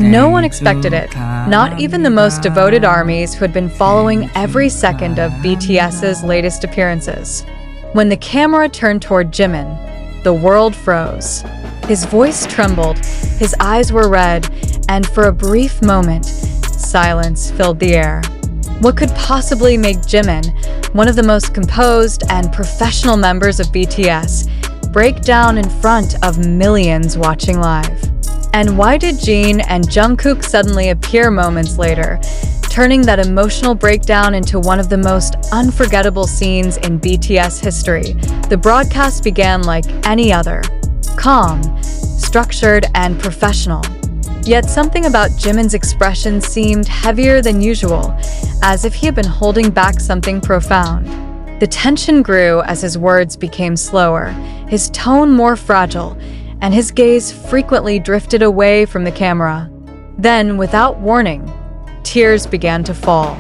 No one expected it, not even the most devoted armies who had been following every second of BTS's latest appearances. When the camera turned toward Jimin, the world froze. His voice trembled, his eyes were red, and for a brief moment, silence filled the air. What could possibly make Jimin, one of the most composed and professional members of BTS, break down in front of millions watching live? And why did Jin and Jungkook suddenly appear moments later, turning that emotional breakdown into one of the most unforgettable scenes in BTS history? The broadcast began like any other, calm, structured, and professional. Yet something about Jimin's expression seemed heavier than usual, as if he had been holding back something profound. The tension grew as his words became slower, his tone more fragile, and his gaze frequently drifted away from the camera. Then, without warning, tears began to fall.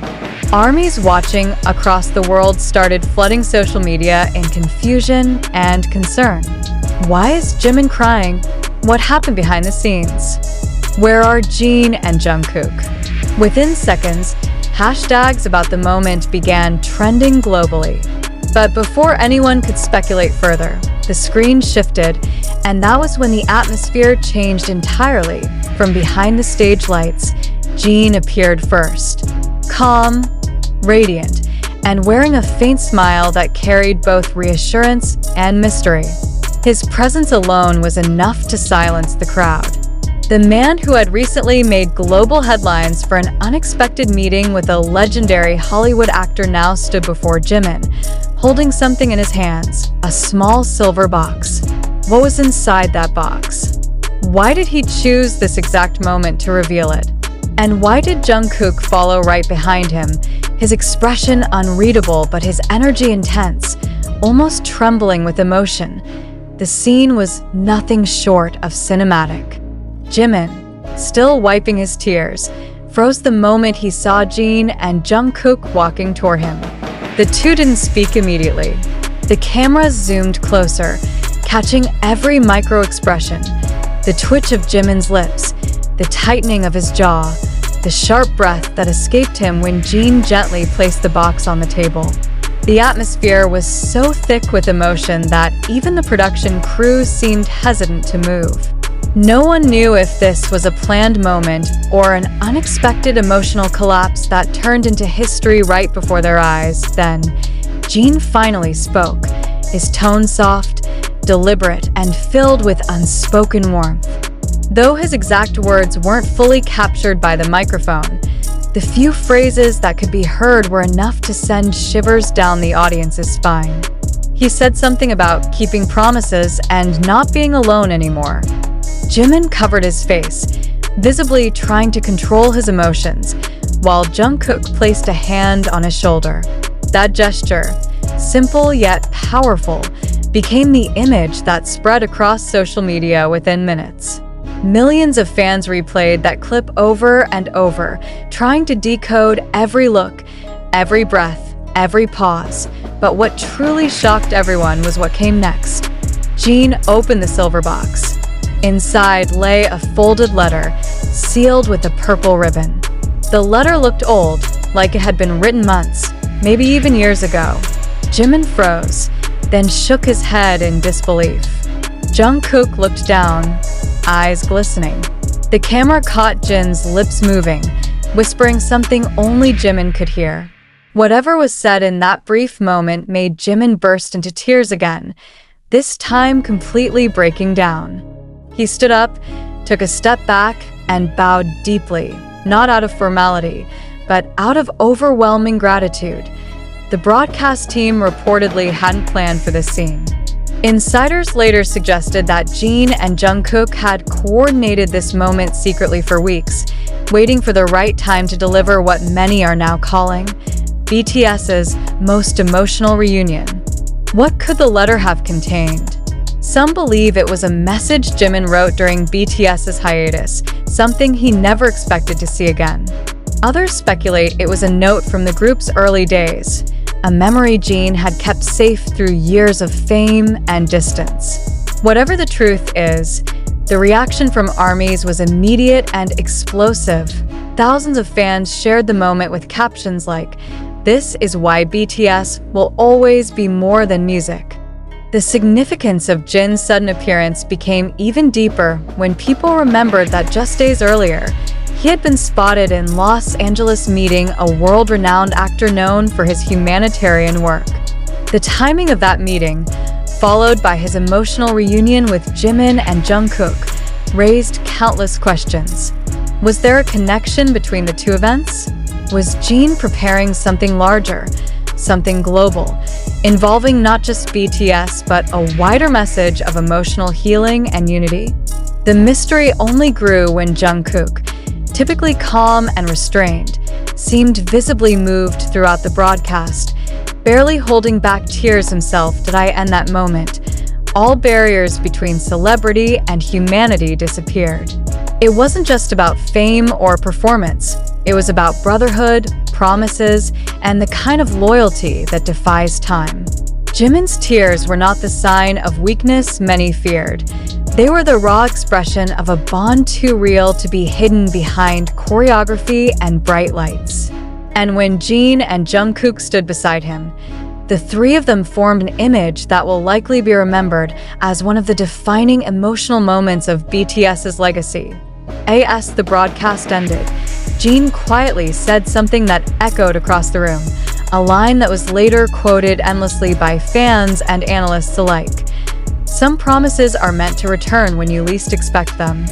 Armies watching across the world started flooding social media in confusion and concern. Why is Jimin crying? What happened behind the scenes? Where are Jin and Jungkook? Within seconds, hashtags about the moment began trending globally. But before anyone could speculate further, the screen shifted, and that was when the atmosphere changed entirely. From behind the stage lights, Jin appeared first, calm, radiant, and wearing a faint smile that carried both reassurance and mystery. His presence alone was enough to silence the crowd. The man who had recently made global headlines for an unexpected meeting with a legendary Hollywood actor now stood before Jimin, holding something in his hands, a small silver box. What was inside that box? Why did he choose this exact moment to reveal it? And why did Jungkook follow right behind him, his expression unreadable but his energy intense, almost trembling with emotion? The scene was nothing short of cinematic. Jimin, still wiping his tears, froze the moment he saw Jin and Jungkook walking toward him. The two didn't speak immediately. The camera zoomed closer, catching every micro-expression, the twitch of Jimin's lips, the tightening of his jaw, the sharp breath that escaped him when Jin gently placed the box on the table. The atmosphere was so thick with emotion that even the production crew seemed hesitant to move. No one knew if this was a planned moment or an unexpected emotional collapse that turned into history right before their eyes. Then, Jin finally spoke, his tone soft, deliberate, and filled with unspoken warmth. Though his exact words weren't fully captured by the microphone, the few phrases that could be heard were enough to send shivers down the audience's spine. He said something about keeping promises and not being alone anymore. Jimin covered his face, visibly trying to control his emotions, while Jungkook placed a hand on his shoulder. That gesture, simple yet powerful, became the image that spread across social media within minutes. Millions of fans replayed that clip over and over, trying to decode every look, every breath, every pause. But what truly shocked everyone was what came next. Jin opened the silver box. Inside lay a folded letter, sealed with a purple ribbon. The letter looked old, like it had been written months, maybe even years ago. Jimin froze, then shook his head in disbelief. Jungkook looked down, eyes glistening. The camera caught Jin's lips moving, whispering something only Jimin could hear. Whatever was said in that brief moment made Jimin burst into tears again, this time completely breaking down. He stood up, took a step back, and bowed deeply, not out of formality, but out of overwhelming gratitude. The broadcast team reportedly hadn't planned for this scene. Insiders later suggested that Jin and Jungkook had coordinated this moment secretly for weeks, waiting for the right time to deliver what many are now calling BTS's most emotional reunion. What could the letter have contained? Some believe it was a message Jimin wrote during BTS's hiatus, something he never expected to see again. Others speculate it was a note from the group's early days, a memory Jin had kept safe through years of fame and distance. Whatever the truth is, The reaction from ARMYs was immediate and explosive. Thousands of fans shared the moment with captions like, "This is why BTS will always be more than music." The significance of Jin's sudden appearance became even deeper when people remembered that just days earlier, he had been spotted in Los Angeles meeting a world-renowned actor known for his humanitarian work. The timing of that meeting, followed by his emotional reunion with Jimin and Jungkook, raised countless questions. Was there a connection between the two events? Was Jin preparing something larger, something global, involving not just BTS but a wider message of emotional healing and unity? The mystery only grew when Jungkook, typically calm and restrained, seemed visibly moved throughout the broadcast, barely holding back tears himself. Did I end that moment? All barriers between celebrity and humanity disappeared. It wasn't just about fame or performance. It was about brotherhood, promises, and the kind of loyalty that defies time. Jimin's tears were not the sign of weakness many feared. They were the raw expression of a bond too real to be hidden behind choreography and bright lights. And when Jin and Jungkook stood beside him, the three of them formed an image that will likely be remembered as one of the defining emotional moments of BTS's legacy. As the broadcast ended, Jin quietly said something that echoed across the room, a line that was later quoted endlessly by fans and analysts alike. "Some promises are meant to return when you least expect them."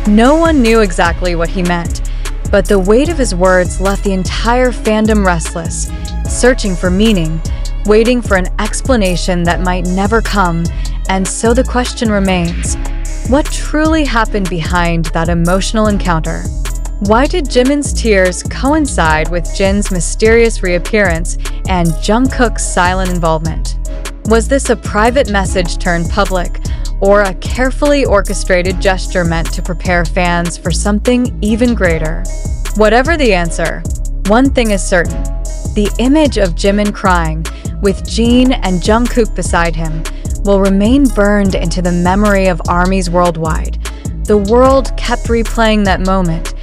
No one knew exactly what he meant, but the weight of his words left the entire fandom restless, searching for meaning, waiting for an explanation that might never come. And so the question remains, what truly happened behind that emotional encounter? Why did Jimin's tears coincide with Jin's mysterious reappearance and Jungkook's silent involvement? Was this a private message turned public, or a carefully orchestrated gesture meant to prepare fans for something even greater? Whatever the answer, one thing is certain. The image of Jimin crying, with Jin and Jungkook beside him, will remain burned into the memory of ARMYs worldwide. The world kept replaying that moment.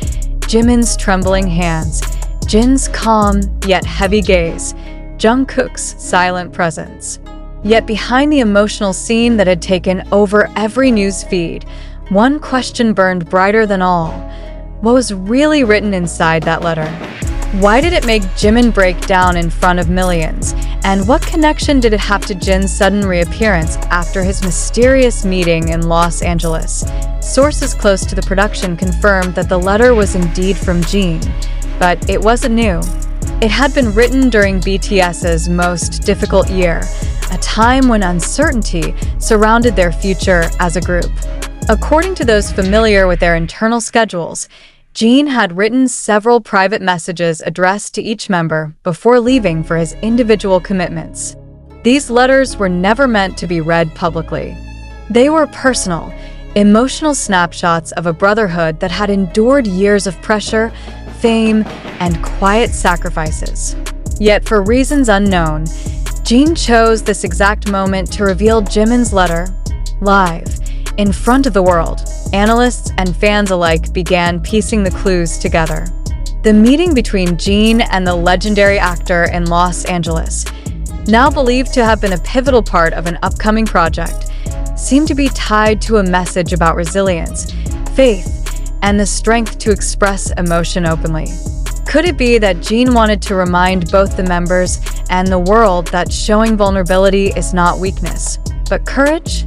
Jimin's trembling hands, Jin's calm yet heavy gaze, Jungkook's silent presence. Yet behind the emotional scene that had taken over every news feed, one question burned brighter than all. What was really written inside that letter? Why did it make Jimin break down in front of millions? And what connection did it have to Jin's sudden reappearance after his mysterious meeting in Los Angeles? Sources close to the production confirmed that the letter was indeed from Jin, but it wasn't new. It had been written during BTS's most difficult year, a time when uncertainty surrounded their future as a group. According to those familiar with their internal schedules, Jin had written several private messages addressed to each member before leaving for his individual commitments. These letters were never meant to be read publicly. They were personal, emotional snapshots of a brotherhood that had endured years of pressure, fame, and quiet sacrifices. Yet for reasons unknown, Jin chose this exact moment to reveal Jimin's letter live, in front of the world. Analysts and fans alike began piecing the clues together. The meeting between Jin and the legendary actor in Los Angeles, now believed to have been a pivotal part of an upcoming project, seemed to be tied to a message about resilience, faith, and the strength to express emotion openly. Could it be that Jin wanted to remind both the members and the world that showing vulnerability is not weakness, but courage?